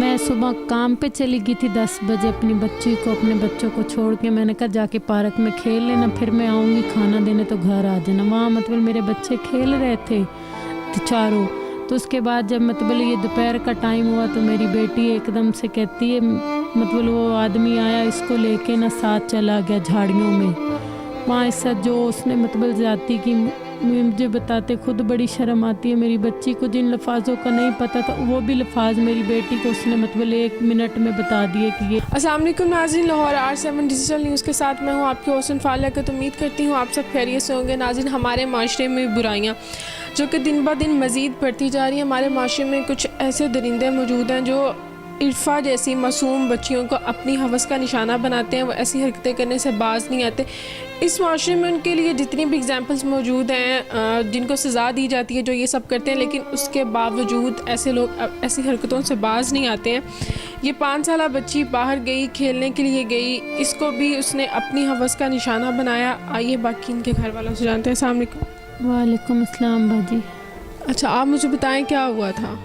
मैं सुबह काम पे चली गई थी 10 बजे अपनी बच्ची को अपने बच्चों को छोड़ के। मैंने कहा जाके पार्क में खेल लेना, फिर मैं आऊँगी खाना देने तो घर आ जाना। वहाँ मतलब मेरे बच्चे खेल रहे थे तो चारों। तो उसके बाद जब मतलब ये दोपहर का टाइम हुआ तो मेरी बेटी एकदम से कहती है मतलब वो आदमी आया इसको लेके ना साथ चला गया झाड़ियों में। वहाँ इस जो उसने मतलब जाती कि मुझे बताते खुद बड़ी शर्म आती है। मेरी बच्ची को जिन लफ्ज़ों का नहीं पता था वो भी लफ्ज़ मेरी बेटी को उसने मतलब 1 मिनट में बता दिए कि ये। अस्सलाम वालेकुम नाज़रीन, लाहौर R7 डिजिटल न्यूज़ के साथ मैं हूँ आपकी होसन फालिया। तो उम्मीद करती हूँ आप सब खैरियत से होंगे। नाज़रीन, हमारे माशरे में बुराइयाँ जो कि दिन ब दिन मज़ीद बढ़ती जा रही हैं। हमारे माशरे में कुछ ऐसे दरिंदे मौजूद हैं जो इरफा जैसी मासूम बच्चियों को अपनी हवस का निशाना बनाते हैं। वो ऐसी हरकतें करने से बाज नहीं आते। इस माशरे में उनके लिए जितनी भी एग्जांपल्स मौजूद हैं जिनको सज़ा दी जाती है जो ये सब करते हैं, लेकिन उसके बावजूद ऐसे लोग ऐसी हरकतों से बाज नहीं आते हैं। ये 5 साल बच्ची बाहर गई, खेलने के लिए गई, इसको भी उसने अपनी हवस का निशाना बनाया। आइए बाकी इनके घर वालों से जानते हैं। अस्सलाम वालेकुम। वालेकुम अस्सलाम बाजी। अच्छा, आप मुझे बताएं क्या हुआ था?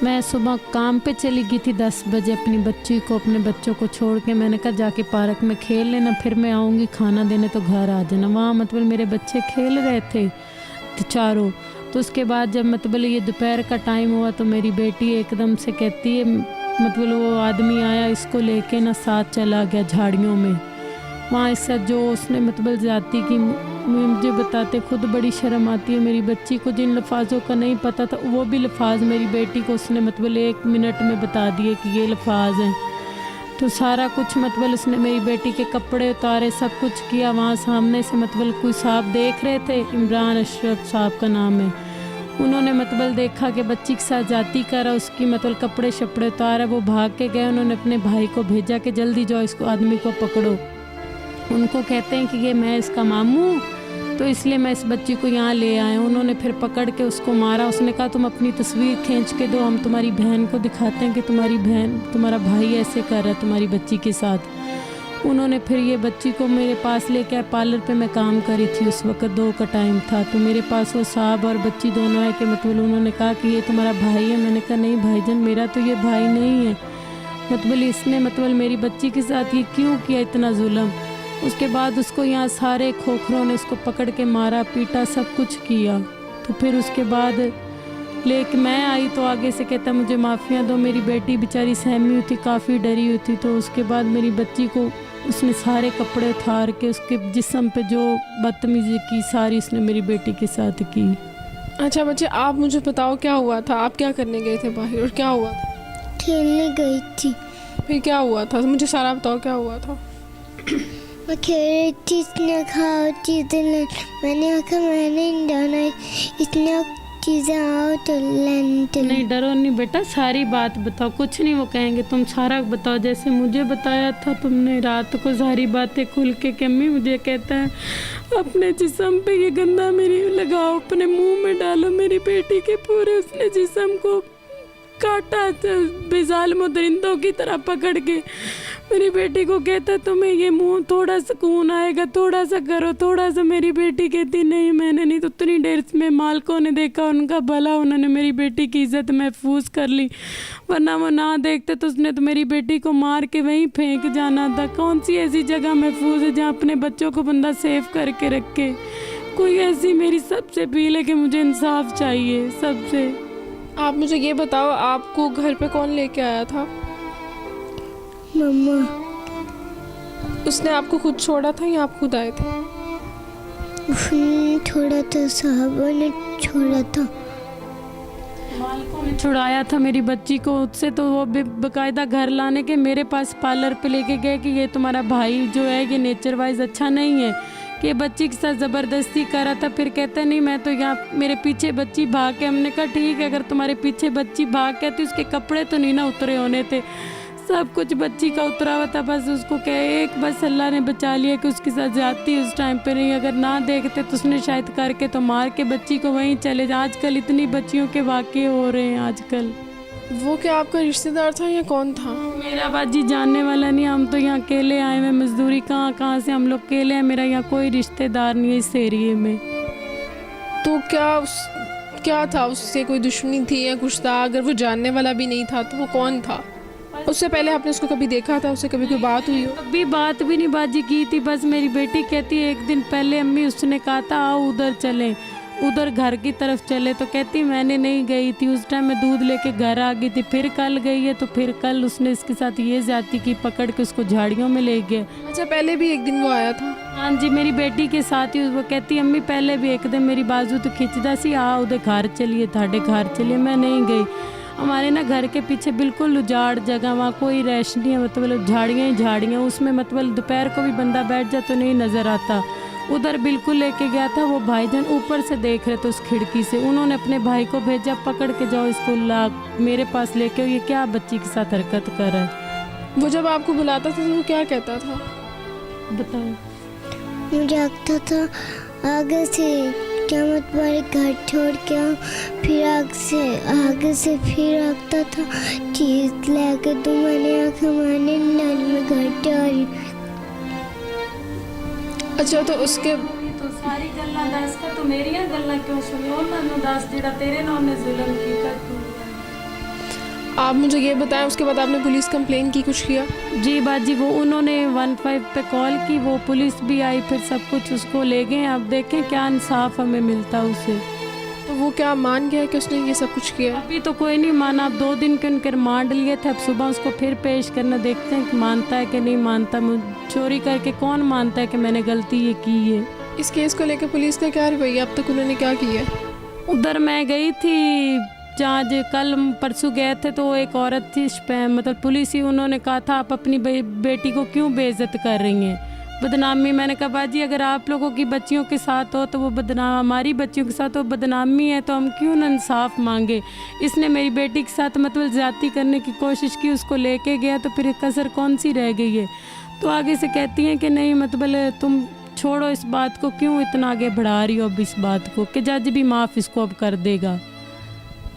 मैं सुबह काम पे चली गई थी 10 बजे अपनी बच्ची को अपने बच्चों को छोड़ के। मैंने कहा जाके पार्क में खेल लेना, फिर मैं आऊँगी खाना देने तो घर आ जाना। वहाँ मतलब मेरे बच्चे खेल रहे थे तो चारों। तो उसके बाद जब मतलब ये दोपहर का टाइम हुआ तो मेरी बेटी एकदम से कहती है मतलब वो आदमी आया इसको लेके ना साथ चला गया झाड़ियों में। वहाँ इस जो उसने मतलब जाती कि मुझे बताते खुद बड़ी शर्म आती है। मेरी बच्ची को जिन लफ्ज़ों का नहीं पता था वो भी लफ्ज़ मेरी बेटी को उसने मतलब 1 मिनट में बता दिए कि ये लफ्ज़ हैं। तो सारा कुछ मतलब उसने मेरी बेटी के कपड़े उतारे, सब कुछ किया। वहाँ सामने से मतलब कोई साहब देख रहे थे, इमरान अशरफ साहब का नाम है। उन्होंने मतलब देखा कि बच्ची के साथ जाती करा, उसकी मतलब कपड़े शपड़े उतारा। वो भाग के गए। उन्होंने अपने भाई को भेजा कि जल्दी जाओ इसको आदमी को पकड़ो। उनको कहते हैं कि ये मैं इसका मामू तो इसलिए मैं इस बच्ची को यहाँ ले आए। उन्होंने फिर पकड़ के उसको मारा। उसने कहा तुम अपनी तस्वीर खींच के दो, हम तुम्हारी बहन को दिखाते हैं कि तुम्हारी बहन तुम्हारा भाई ऐसे कर रहा है तुम्हारी बच्ची के साथ। उन्होंने फिर ये बच्ची को मेरे पास लेके आए। पार्लर पे मैं काम करी थी उस वक्त, 2 का टाइम था। तो मेरे पास वो साहब और बच्ची दोनों है कि मतलब उन्होंने कहा कि ये तुम्हारा भाई है। मैंने कहा नहीं भाईजान, मेरा तो ये भाई नहीं है। मतलब इसने मतलब मेरी बच्ची के साथ ये क्यों किया इतना जुल्म। उसके बाद उसको यहाँ सारे खोखरों ने उसको पकड़ के मारा पीटा, सब कुछ किया। तो फिर उसके बाद लेके मैं आई तो आगे से कहता मुझे माफ़िया दो। मेरी बेटी बेचारी सहमी हुई थी, काफ़ी डरी हुई थी। तो उसके बाद मेरी बच्ची को उसने सारे कपड़े उतार के उसके जिस्म पे जो बदतमीजी की सारी उसने मेरी बेटी के साथ की। अच्छा बच्चे, आप मुझे बताओ क्या हुआ था? आप क्या करने गए थे बाहर और क्या हुआ था? खेलने गई थी। फिर क्या हुआ था? मुझे सारा बताओ क्या हुआ था। मैं खेल रही थी, इसने खाओ चीज़ें। मैंने आखा मैंने नहीं जाना, इतनी चीज़ें आओ तो नहीं डरो नहीं बेटा, सारी बात बताओ, कुछ नहीं वो कहेंगे। तुम सारा बताओ जैसे मुझे बताया था तुमने रात को सारी बातें खुल के। कि अम्मी मुझे कहता है अपने जिस्म पे ये गंदा मेरी लगाओ, अपने मुंह में डालो। मेरी बेटी के पूरे उसने जिस्म को काटा बेजालिम दरिंदों की तरह पकड़ के। मेरी बेटी को कहता तुम्हें ये मुंह थोड़ा सुकून आएगा, थोड़ा सा करो, थोड़ा सा। मेरी बेटी कहती नहीं मैंने नहीं। तो उतनी देर में मालकों ने देखा, उनका भला, उन्होंने मेरी बेटी की इज्जत महफूज कर ली। वरना वो ना देखते तो उसने तो मेरी बेटी को मार के वहीं फेंक जाना था। कौन सी ऐसी जगह महफूज है जहाँ अपने बच्चों को बंदा सेफ करके रखे? कोई ऐसी मेरी सबसे अपील है कि मुझे इंसाफ चाहिए सबसे। आप मुझे ये बताओ, आपको घर पे कौन लेके आया था? मम्मा। उसने आपको खुद छोड़ा था या आप खुद आए थे? उसने छोड़ा था, साहबों ने छोड़ा था। मालकों ने छुड़ाया था मेरी बच्ची को उससे। तो वो बाकायदा घर लाने के मेरे पास पार्लर पे लेके गए कि ये तुम्हारा भाई जो है ये नेचर वाइज अच्छा नहीं है, कि बच्ची के साथ ज़बरदस्ती कर रहा था। फिर कहते नहीं मैं तो यहाँ मेरे पीछे बच्ची भाग के। हमने कहा ठीक है, अगर तुम्हारे पीछे बच्ची भाग के थी उसके कपड़े तो नहीं ना उतरे होने थे, सब कुछ बच्ची का उतरा हुआ था। बस उसको कहे एक बस अल्लाह ने बचा लिया कि उसके साथ जाती उस टाइम पे नहीं। अगर ना देखते तो उसने शायद करके तो मार के बच्ची को वहीं चले जा। आजकल इतनी बच्चियों के वाक़े हो रहे हैं आजकल। वो क्या आपका रिश्तेदार था या कौन था? मेरा बाजी जानने वाला नहीं। हम तो यहाँ अकेले आए हुए मजदूरी, कहाँ से हम लोग अकेले हैं। मेरा यहाँ कोई रिश्तेदार नहीं है इस एरिए में। तो क्या क्या था उससे, कोई दुश्मनी थी या कुछ था? अगर वो जानने वाला भी नहीं था तो वो कौन था? उससे पहले आपने उसको कभी देखा था? उससे कभी कोई बात हुई हो? अभी बात भी नहीं बाजी की थी। बस मेरी बेटी कहती है एक दिन पहले अम्मी उसने कहा था आओ उधर चलें, उधर घर की तरफ चले, तो कहती मैंने नहीं गई थी, उस टाइम मैं दूध लेके घर आ गई थी। फिर कल गई है तो फिर कल उसने इसके साथ ये ज्यादती की, पकड़ के उसको झाड़ियों में ले गए। अच्छा, पहले भी एक दिन वो आया था? हाँ जी, मेरी बेटी के साथ ही। वो कहती अम्मी पहले भी एक दिन मेरी बाजू तो खिंचदा सी, आ उधर घर चलिए, थाड़े घर चलिए। मैं नहीं गई। हमारे ना घर के पीछे बिल्कुल उजाड़ जगह, वहाँ कोई रैश नहीं है, मतलब झाड़ियाँ ही झाड़ियाँ। उसमें मतलब दोपहर को भी बंदा बैठ जाए तो नहीं नज़र आता। उधर बिल्कुल लेके गया था वो भाईजान, ऊपर से देख रहे थे उस खिड़की से। उन्होंने अपने भाई को भेजा, पकड़ के जाओ इसको ला मेरे पास लेके, ये क्या बच्ची के साथ हरकत कर रहा है। वो जब आपको बुलाता था तो वो क्या कहता था? बताओ। मुझे लगता था आगे से क्या मत तुम्हारे घर छोड़ के आओ, फिर आगे से फिर आता था चीज लेके, तो मैंने आंखें मारने नल में घर टोरी। अच्छा, तो उसके तो सारी गल्ला दस का तो मेरी गल्ला क्यों सुनी? उन्होंने दस जेड़ा तेरे नाम ने जुल्म किया तू। आप मुझे ये बताएं, उसके बाद आपने पुलिस कंप्लेन की, कुछ किया? जी बाजी, वो उन्होंने 15 पे कॉल की, वो पुलिस भी आई, फिर सब कुछ उसको ले गए। अब देखें क्या इंसाफ हमें मिलता उसे। तो वो क्या मान गया कि उसने ये सब कुछ किया? अभी तो कोई नहीं माना। अब 2 दिन के उनके रिमांड लिए थे, अब सुबह उसको फिर पेश करना, देखते हैं कि मानता है कि नहीं मानता। चोरी करके कौन मानता है कि मैंने गलती ये की है। इस केस को लेकर पुलिस का क्या रवैया, अब तक उन्होंने क्या किया? उधर मैं गई थी जहाँ कल परसों गए थे, तो एक औरत थी मतलब पुलिस ही, उन्होंने कहा था आप अपनी बेटी को क्यों बेइज्जत कर रही हैं, बदनामी। मैंने कहा बाजी अगर आप लोगों की बच्चियों के साथ हो तो वो बदनाम, हमारी बच्चियों के साथ वो बदनामी है, तो हम क्यों ना इंसाफ मांगे। इसने मेरी बेटी के साथ मतलब ज्यादती करने की कोशिश की, उसको लेके गया, तो फिर कसर कौन सी रह गई है। तो आगे से कहती हैं कि नहीं मतलब तुम छोड़ो इस बात को, क्यों इतना आगे बढ़ा रही हो अब इस बात को, कि जज भी माफ़ इसको अब कर देगा।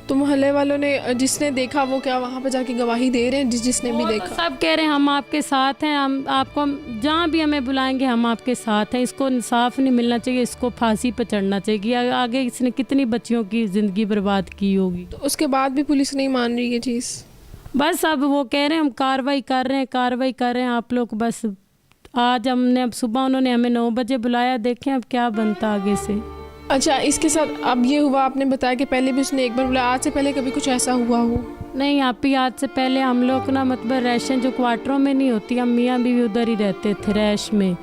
तो मोहल्ले वालों ने, जिसने देखा वो क्या वहाँ पे जाके गवाही दे रहे हैं? जिसने भी देखा सब कह रहे हैं हम आपके साथ हैं, हम आपको जहाँ भी हमें बुलाएंगे हम आपके साथ हैं। इसको इंसाफ नहीं मिलना चाहिए, इसको फांसी पर चढ़ना चाहिए। आगे इसने कितनी बच्चियों की ज़िंदगी बर्बाद की होगी। तो उसके बाद भी पुलिस नहीं मान रही है चीज़? बस अब वो कह रहे हैं हम कार्रवाई कर रहे हैं आप लोग। बस आज हमने, अब सुबह उन्होंने हमें 9 बजे बुलाया, देखें अब क्या बनता आगे से। अच्छा, इसके साथ अब ये हुआ, आपने बताया कि पहले भी उसने एक बार बुलाया, आज से पहले कभी कुछ ऐसा हुआ हो? नहीं, आप ही आज से पहले हम लोग ना मतलब रैशन जो क्वार्टरों में नहीं होती, हम मियाँ भी उधर ही रहते थे रैश में।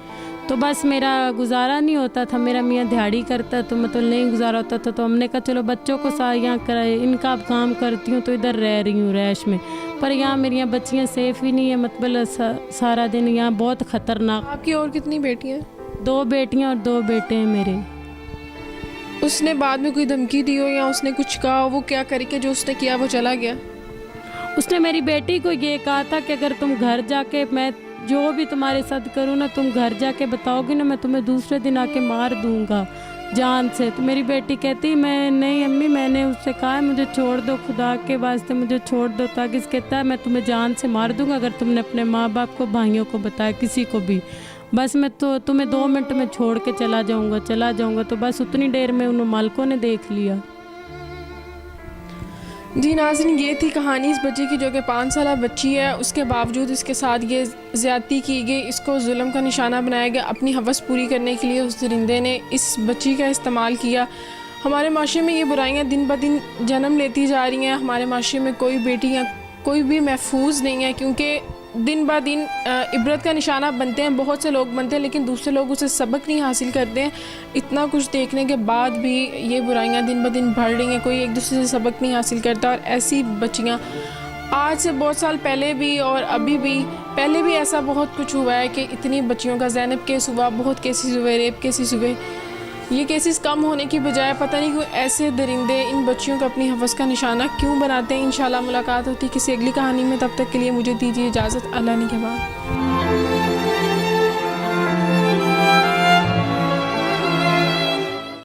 तो बस मेरा गुजारा नहीं होता था, मेरा मियाँ दिहाड़ी करता तो मतलब नहीं गुजारा होता था। तो हमने कहा चलो बच्चों को यहाँ कराए, इनका अब काम करती हूँ तो इधर रह रही हूँ रैश में। पर यहाँ मेरी बच्चियाँ सेफ ही नहीं है, मतलब सारा दिन यहाँ बहुत ख़तरनाक। आपकी और कितनी बेटियाँ? 2 बेटियाँ और 2 बेटे हैं मेरे। उसने बाद में कोई धमकी दी हो या उसने कुछ कहा हो? वो क्या करके जो उसने किया वो चला गया? उसने मेरी बेटी को ये कहा था कि अगर तुम घर जाके, मैं जो भी तुम्हारे साथ करूँ ना, तुम घर जाके बताओगी ना, मैं तुम्हें दूसरे दिन आके मार दूंगा जान से। तो मेरी बेटी कहती मैं नहीं अम्मी, मैंने उससे कहा है मुझे छोड़ दो, खुदा के वास्ते मुझे छोड़ दो। ताकि कहता है मैं तुम्हें जान से मार दूंगा अगर तुमने अपने माँ बाप को, भाइयों को बताया, किसी को भी। बस मैं तो तुम्हें 2 मिनट में छोड़ के चला जाऊंगा। तो बस उतनी देर में उन मालिकों ने देख लिया। जी नाज़रीन, ये थी कहानी इस बच्ची की जो कि 5 साल बच्ची है। उसके बावजूद इसके साथ ये ज़्यादती की गई, इसको जुल्म का निशाना बनाया गया। अपनी हवस पूरी करने के लिए उस दरिंदे ने इस बच्ची का इस्तेमाल किया। हमारे माशरे में ये बुराइयां दिन ब दिन जन्म लेती जा रही हैं। हमारे माशरे में कोई बेटी या कोई भी महफूज नहीं है, क्योंकि दिन ब दिन इबरत का निशाना बनते हैं, बहुत से लोग बनते हैं, लेकिन दूसरे लोग उसे सबक नहीं हासिल करते हैं। इतना कुछ देखने के बाद भी ये बुराइयां दिन ब दिन बढ़ रही हैं, कोई एक दूसरे से सबक नहीं हासिल करता। और ऐसी बच्चियां आज से बहुत साल पहले भी और अभी भी, पहले भी ऐसा बहुत कुछ हुआ है कि इतनी बच्चियों का ज़ैनब केस हुआ, बहुत केसेस हुए, रेप केसेस हुए। ये केसेस कम होने की बजाय पता नहीं क्यों ऐसे दरिंदे इन बच्चियों को अपनी हवस का निशाना क्यों बनाते हैं। इंशाल्लाह मुलाकात होती किसी अगली कहानी में, तब तक के लिए मुझे दीजिए इजाज़त। अल्लाह ने के बाद।